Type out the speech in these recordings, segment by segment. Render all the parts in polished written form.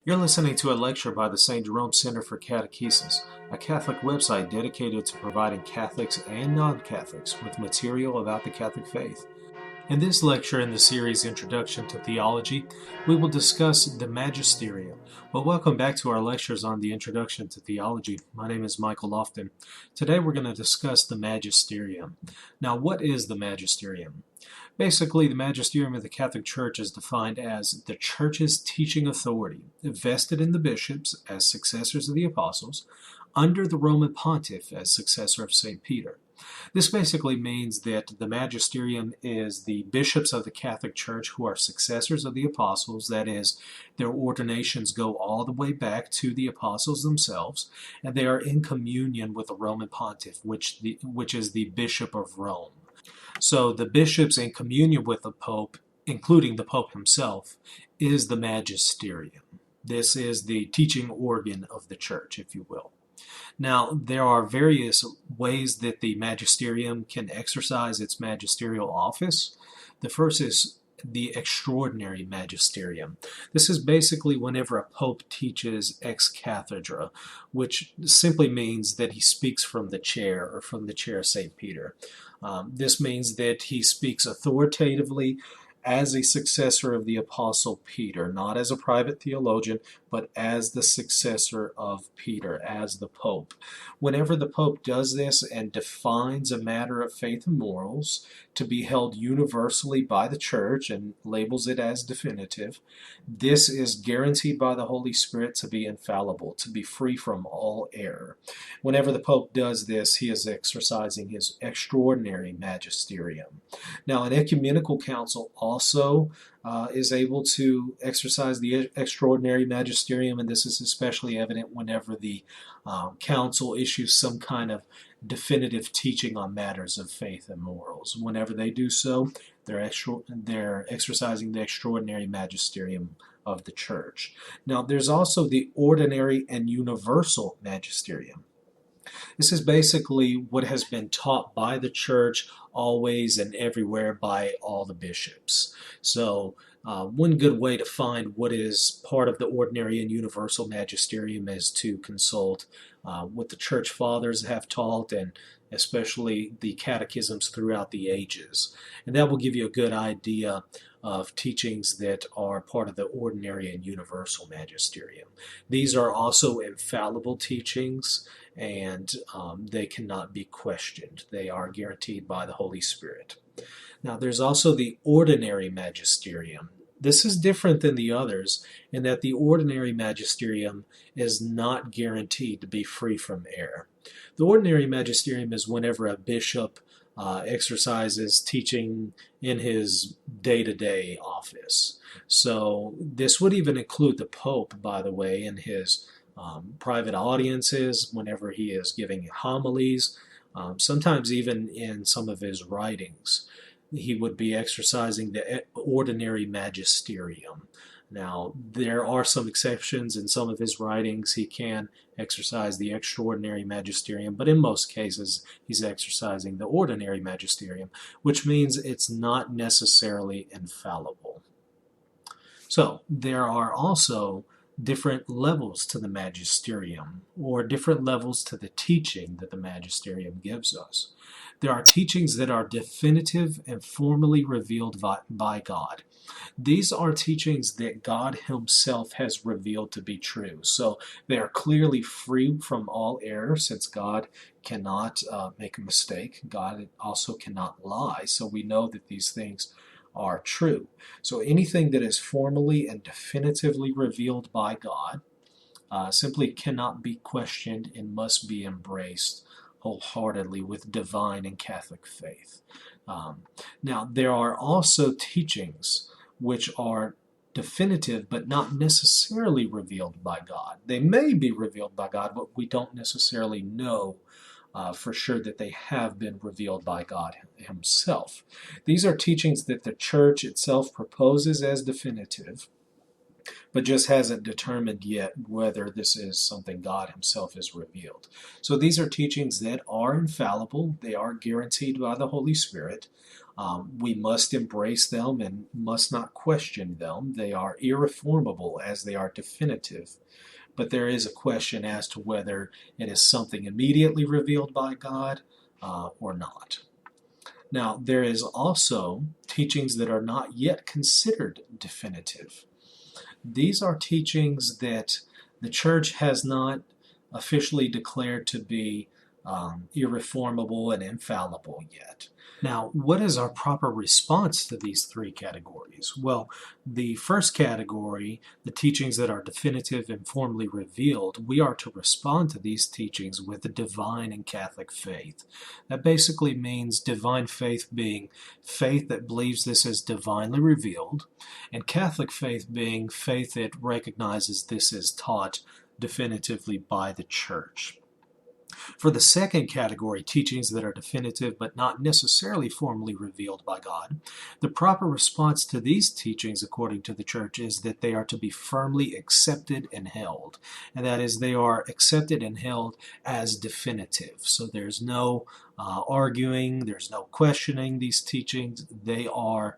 You're listening to a lecture by the St. Jerome Center for Catechesis, a Catholic website dedicated to providing Catholics and non-Catholics with material about the Catholic faith. In this lecture in the series Introduction to Theology, we will discuss the Magisterium. Well, welcome back to our lectures on the Introduction to Theology. My name is Michael Lofton. Today we're going to discuss the Magisterium. Now, what is the Magisterium? Basically, the magisterium of the Catholic Church is defined as the Church's teaching authority, vested in the bishops as successors of the apostles, under the Roman pontiff as successor of St. Peter. This basically means that the magisterium is the bishops of the Catholic Church who are successors of the apostles, that is, their ordinations go all the way back to the apostles themselves, and they are in communion with the Roman pontiff, which is the Bishop of Rome. So the bishops in communion with the Pope, including the Pope himself, is the magisterium. This is the teaching organ of the Church, if you will. Now, there are various ways that the magisterium can exercise its magisterial office. The first is the extraordinary magisterium. This is basically whenever a pope teaches ex cathedra, which simply means that he speaks from the chair or from the chair of St. Peter. This means that he speaks authoritatively as a successor of the Apostle Peter, not as a private theologian, but as the successor of Peter, as the Pope. Whenever the Pope does this and defines a matter of faith and morals to be held universally by the Church and labels it as definitive, this is guaranteed by the Holy Spirit to be infallible, to be free from all error. Whenever the Pope does this, he is exercising his extraordinary magisterium. Now, an ecumenical council also is able to exercise the extraordinary magisterium, and this is especially evident whenever the council issues some kind of definitive teaching on matters of faith and morals. Whenever they do so, they're exercising the extraordinary magisterium of the Church. Now, there's also the ordinary and universal magisterium. This is basically what has been taught by the Church always and everywhere by all the bishops. So one good way to find what is part of the ordinary and universal magisterium is to consult what the Church Fathers have taught, and especially the catechisms throughout the ages. And that will give you a good idea of teachings that are part of the ordinary and universal magisterium. These are also infallible teachings, and they cannot be questioned. They are guaranteed by the Holy Spirit. Now, there's also the ordinary magisterium. This is different than the others in that the ordinary magisterium is not guaranteed to be free from error. The ordinary magisterium is whenever a bishop exercises teaching in his day-to-day office. So this would even include the Pope, by the way, in his private audiences, whenever he is giving homilies, sometimes even in some of his writings. He would be exercising the ordinary magisterium. Now, there are some exceptions. In some of his writings, he can exercise the extraordinary magisterium, but in most cases, he's exercising the ordinary magisterium, which means it's not necessarily infallible. So, there are also different levels to the magisterium, or different levels to the teaching that the magisterium gives us. There are teachings that are definitive and formally revealed by God. These are teachings that God himself has revealed to be true. So they are clearly free from all error, since God cannot make a mistake. God also cannot lie. So we know that these things are true. So anything that is formally and definitively revealed by God simply cannot be questioned and must be embraced wholeheartedly with divine and Catholic faith. Now, there are also teachings which are definitive but not necessarily revealed by God. They may be revealed by God, but we don't necessarily know for sure that they have been revealed by God himself. These are teachings that the Church itself proposes as definitive, but just hasn't determined yet whether this is something God himself has revealed. So these are teachings that are infallible. They are guaranteed by the Holy Spirit. We must embrace them and must not question them. They are irreformable as they are definitive. But there is a question as to whether it is something immediately revealed by God or not. Now, there is also teachings that are not yet considered definitive. These are teachings that the church has not officially declared to be irreformable and infallible yet. Now, what is our proper response to these three categories? Well, the first category, the teachings that are definitive and formally revealed, we are to respond to these teachings with the divine and Catholic faith. That basically means divine faith being faith that believes this is divinely revealed, and Catholic faith being faith that recognizes this is taught definitively by the church. For the second category, teachings that are definitive but not necessarily formally revealed by God, the proper response to these teachings, according to the church, is that they are to be firmly accepted and held. And that is, they are accepted and held as definitive. So there's no arguing, there's no questioning these teachings. They are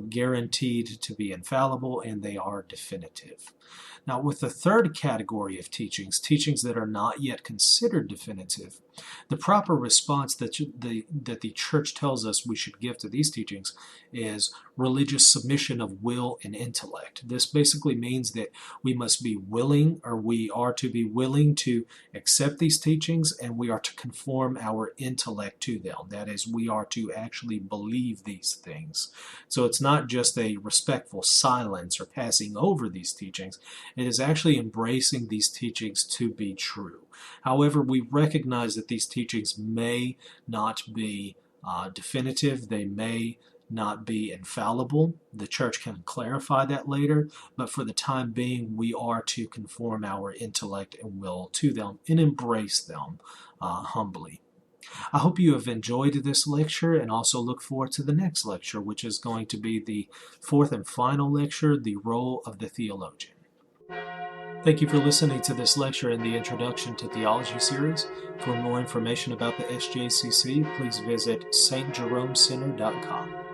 guaranteed to be infallible, and they are definitive. Now, with the third category of teachings, teachings that are not yet considered definitive, the proper response that the church tells us we should give to these teachings is religious submission of will and intellect. This basically means that we must be willing, or we are to be willing to accept these teachings, and we are to conform our intellect to them. That is, we are to actually believe these things. So it's not just a respectful silence or passing over these teachings. It is actually embracing these teachings to be true. However, we recognize that these teachings may not be definitive. They may not be infallible. The church can clarify that later, but for the time being, we are to conform our intellect and will to them and embrace them humbly. I hope you have enjoyed this lecture, and also look forward to the next lecture, which is going to be the fourth and final lecture, The Role of the Theologian. Thank you for listening to this lecture in the Introduction to Theology series. For more information about the SJCC, please visit stjeromecenter.com.